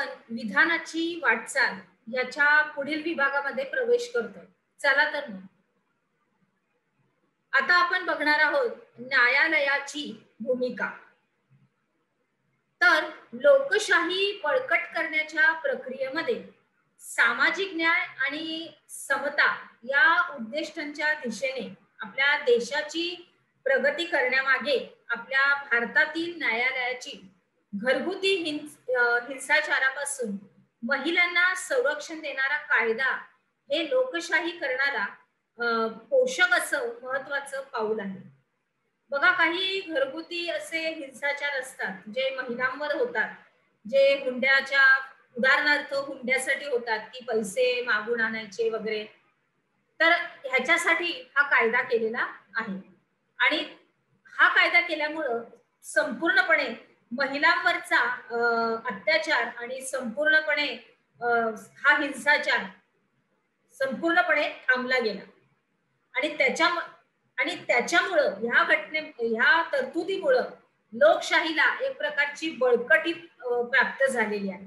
आपण विधानाची वाटचाल याच्या पुढील विभागामध्ये प्रवेश करतोय. चला तर मग आता आपण बघणार आहोत न्यायालयाची भूमिका. तर लोकशाही बळकट करण्याच्या प्रक्रियेमध्ये सामाजिक न्याय आणि समता या उद्दिष्टांच्या दिशेने आपल्या देशाची प्रगती करण्यामागे आपल्या भारतातील न्यायालयाची घरगुती हिंसाचारापासून महिलांना संरक्षण देणारा कायदा हे लोकशाही करणारा पोषक असं महत्वाचं पाऊल आहे. बघा, काही घरगुती असे हिंसाचार असतात जे महिलांवर होतात, जे हुंड्याच्या उदाहरणार्थ हुंड्यासाठी होतात की पैसे मागून आणायचे वगैरे. तर ह्याच्यासाठी हा कायदा केलेला आहे आणि हा कायदा केल्यामुळं संपूर्णपणे महिलांवरचा अत्याचार आणि संपूर्णपणे हा हिंसाचार संपूर्णपणे थांबला गेला आणि त्याच्यामुळं ह्या तरतुदीमुळं लोकशाहीला एक प्रकारची बळकटी प्राप्त झालेली आहे.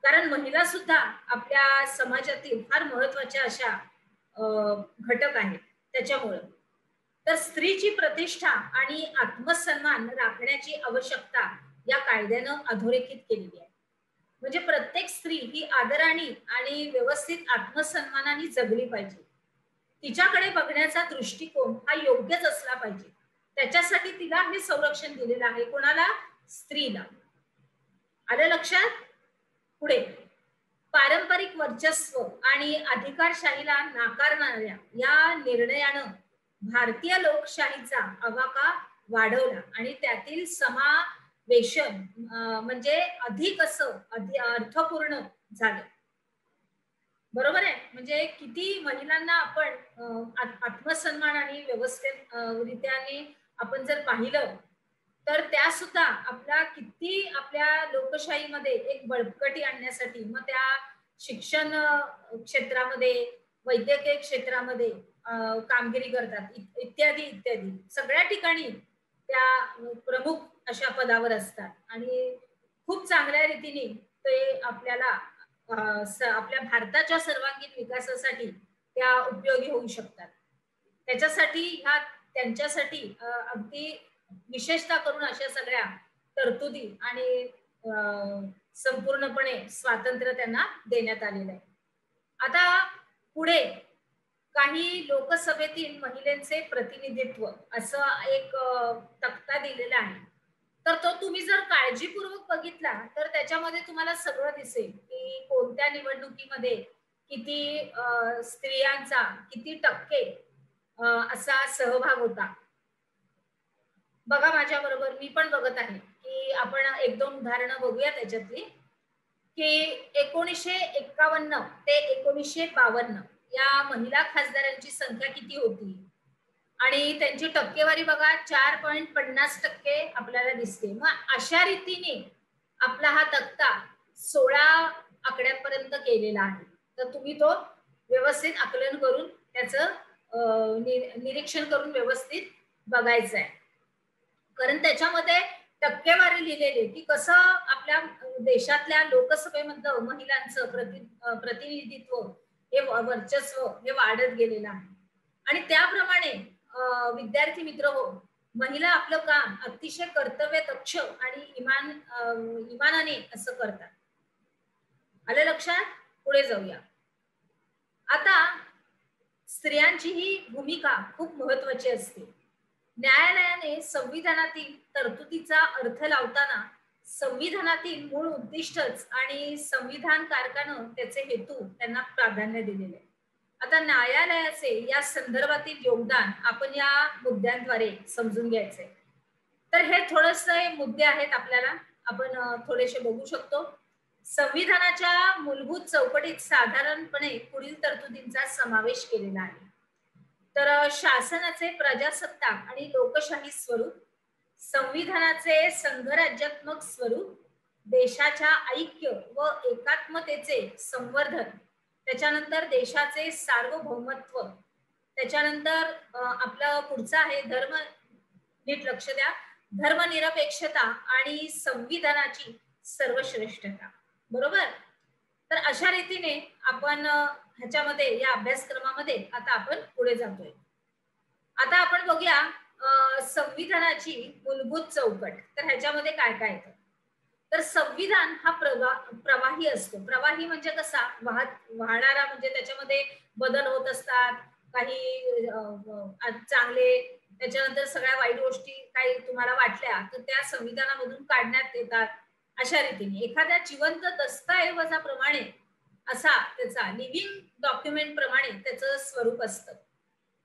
कारण महिला सुद्धा आपल्या समाजातील फार महत्वाच्या अशा घटक आहेत. त्याच्यामुळं तर स्त्रीची प्रतिष्ठा आणि आत्मसन्मान राखण्याची आवश्यकता या कायद्यानं अधोरेखित केलेली आहे. म्हणजे प्रत्येक स्त्री ही आदराने आणि व्यवस्थित आत्मसन्मानाने जगली पाहिजे. तिच्याकडे बघण्याचा दृष्टिकोन हा योग्यच असला पाहिजे. त्याच्यासाठी तिला हे संरक्षण दिलेलं आहे. कोणाला? स्त्रीला. आलं लक्षात? पुढे पारंपरिक वर्चस्व आणि अधिकारशाहीला नाकारणाऱ्या या निर्णयानं भारतीय लोकशाहीचा आवाका वाढवला आणि त्यातील समावेशन म्हणजे अधिक असं अर्थपूर्ण झालं. बरोबर आहे. म्हणजे किती महिलांना आपण आत्मसन्मान आणि व्यवस्थित रित्याने आपण जर पाहिलं तर त्या सुद्धा आपल्या लोकशाहीमध्ये एक बळकटी आणण्यासाठी मग त्या शिक्षण क्षेत्रामध्ये, वैद्यकीय क्षेत्रामध्ये कामगिरी करतात, इत्यादी इत्यादी सगळ्या ठिकाणी त्या प्रमुख अशा पदावर असतात आणि खूप चांगल्या रीतीने ते आपल्याला आपल्या भारताच्या सर्वांगीण विकासासाठी त्या उपयोगी होऊ शकतात. त्याच्यासाठी त्यांच्यासाठी अगदी विशेषतः करून अशा सगळ्या तरतुदी आणि संपूर्णपणे स्वातंत्र्य त्यांना देण्यात आलेलं आहे. आता पुढे काही लोकसभेतील महिलांचे प्रतिनिधित्व असं एक तक्ता दिलेला आहे. तर तो तुम्ही जर काळजीपूर्वक बघितला तर त्याच्यामध्ये तुम्हाला सगळं दिसेल की कोणत्या निवडणुकीमध्ये किती स्त्रियांचा किती टक्के असा सहभाग होता. बघा माझ्या बरोबर, मी पण बघत आहे की आपण एक दोन उदाहरणं बघूया त्याच्यातली. की 1951 ते 1952 या महिला खासदारांची संख्या किती होती आणि त्यांची टक्केवारी बघा 4.50% आपल्याला दिसते. मग अशा रीतीने आपला हा तक्ता 16 आकड्यांपर्यंत केलेला आहे. तर तुम्ही तो व्यवस्थित आकलन करून त्याचं निरीक्षण करून व्यवस्थित बघायचं आहे. कारण त्याच्यामध्ये टक्केवारी लिहिलेली की कसं आपल्या देशातल्या लोकसभेमध्ये महिलांचं प्रतिनिधित्व हे वर्चस्व हे वाढत गेलेलं आहे. आणि त्याप्रमाणे विद्यार्थी मित्र हो, महिला आपलं काम अतिशय कर्तव्य दक्ष आणि इमानाने असं करतात. आलं लक्षात? पुढे जाऊया. आता स्त्रियांची ही भूमिका खूप महत्वाची असते. न्यायालयाने संविधानातील तरतुदीचा अर्थ लावताना संविधानातील मूळ उद्दिष्टच आणि संविधानकारकानं त्याचे हेतू त्यांना प्राधान्य दिलेले आहे. आता न्यायालयाचे या संदर्भातील योगदान आपण या मुद्द्यांद्वारे समजून घ्यायचे. तर हे थोडेसे मुद्दे आहेत, आपल्याला आपण थोडेसे बघू शकतो. संविधानाच्या मूलभूत चौकटीत साधारणपणे पुढील तरतुदींचा समावेश केलेला आहे. तर शासनाचे प्रजासत्ताक आणि लोकशाही स्वरूप, संविधानाचे संघराज्यात्मक स्वरूप, देशाच्या ऐक्य व एकात्मतेचे संवर्धन, त्याच्यानंतर देशाचे सार्वभौमत्व, त्याच्यानंतर आपलं पुढचं आहे धर्म, नीट लक्ष द्या, धर्मनिरपेक्षता आणि संविधानाची सर्वश्रेष्ठता. बरोबर. तर अशा रीतीने आपण ह्याच्यामध्ये या अभ्यासक्रमामध्ये आता आपण पुढे जातोय. आता आपण बघूया संविधानाची मूलभूत चौकट. तर ह्याच्यामध्ये काय काय येतं. तर संविधान हा प्रवाही असतो. प्रवाही म्हणजे कसा वाहणारा, म्हणजे त्याच्यामध्ये बदल होत असतात. काही चांगले, त्याच्यानंतर सगळ्या वाईट गोष्टी काही तुम्हाला वाटल्या तर त्या संविधानामधून काढण्यात येतात. अशा रीतीने एखाद्या जिवंत दस्तऐवजाप्रमाणे असा त्याचा लिव्हिंग डॉक्युमेंट प्रमाणे त्याचं स्वरूप असतं.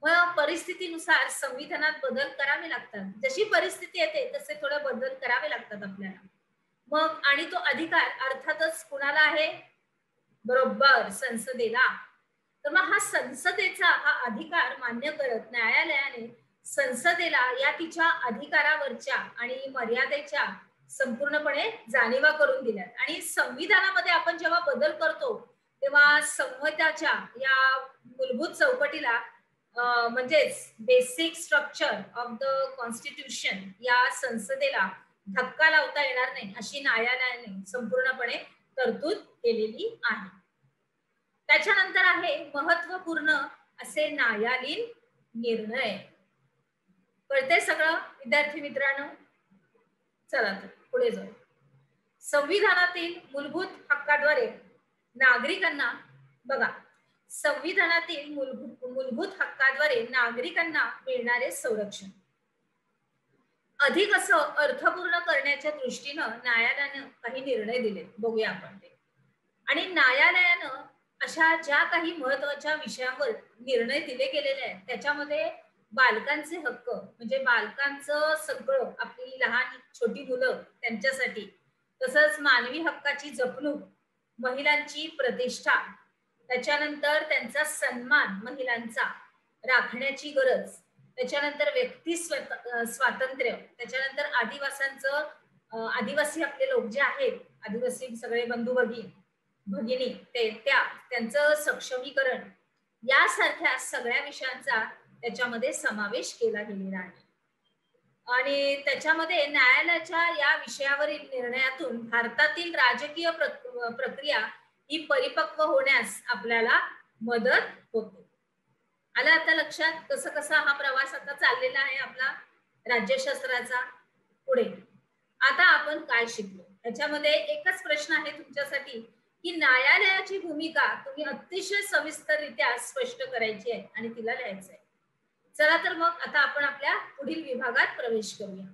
मग परिस्थितीनुसार संविधानात बदल करावे लागतात. जशी परिस्थिती येते तसे थोडे बदल करावे लागतात आपल्याला. मग आणि तो अधिकार अर्थातच कुणाला आहे? बरोबर, संसदेला. तर मग हा संसदेचा हा अधिकार मान्य करत न्यायालयाने संसदेला या तिच्या अधिकारावरच्या आणि मर्यादेच्या संपूर्णपणे जाणीवा करून दिल्यात. आणि संविधानामध्ये आपण जेव्हा बदल करतो तेव्हा संविधानाच्या या मूलभूत चौकटीला म्हणजेच basic structure of the constitution या संसदेला धक्का लावता येणार नाही अशी न्यायालयाने संपूर्णपणे तरतूद केलेली आहे. त्याच्यानंतर आहे महत्वपूर्ण असे न्यायालयीन निर्णय. कळते सगळं विद्यार्थी मित्रांनो? चला तर पुढे जाऊ. संविधानातील मूलभूत हक्काद्वारे नागरिकांना, बघा, संविधानातील मूलभूत हक्काद्वारे नागरिकांना मिळणारे संरक्षण अधिक असं अर्थपूर्ण करण्याच्या दृष्टीनं न्यायालयानं काही निर्णय दिले. बघूया आपण ते. आणि न्यायालयानं अशा ज्या काही महत्वाच्या विषयांवर निर्णय दिले गेलेले आहेत त्याच्यामध्ये बालकांचे हक्क, म्हणजे बालकांचं सगळं, आपली लहान छोटी मुलं त्यांच्यासाठी, तसंच मानवी हक्काची जपणूक, महिलांची प्रतिष्ठा, त्याच्यानंतर त्यांचा सन्मान महिलांचा राखण्याची गरज, त्याच्यानंतर व्यक्ती स्वातंत्र्य, त्याच्यानंतर आदिवासी आपले लोक जे आहेत, आदिवासी सगळे बंधू भगिनी त्यांचं सक्षमीकरण, यासारख्या सगळ्या विषयांचा त्याच्यामध्ये समावेश केला गेलेला आहे. आणि त्याच्यामध्ये न्यायालयाच्या या विषयावरील निर्णयातून भारतातील राजकीय प्रक्रिया ही परिपक्व होण्यास आपल्याला मदत होते. आलं आता लक्षात कसं कसा हा प्रवास आता चाललेला आहे आपला राज्यशास्त्राचा. पुढे आता आपण काय शिकलो याच्यामध्ये एकच प्रश्न आहे तुमच्यासाठी की न्यायालयाची भूमिका तुम्ही अतिशय सविस्तररित्या स्पष्ट करायची आहे आणि तिला लिहायचं आहे. चला तर मग आता आपण आपल्या पुढील विभागात प्रवेश करूया.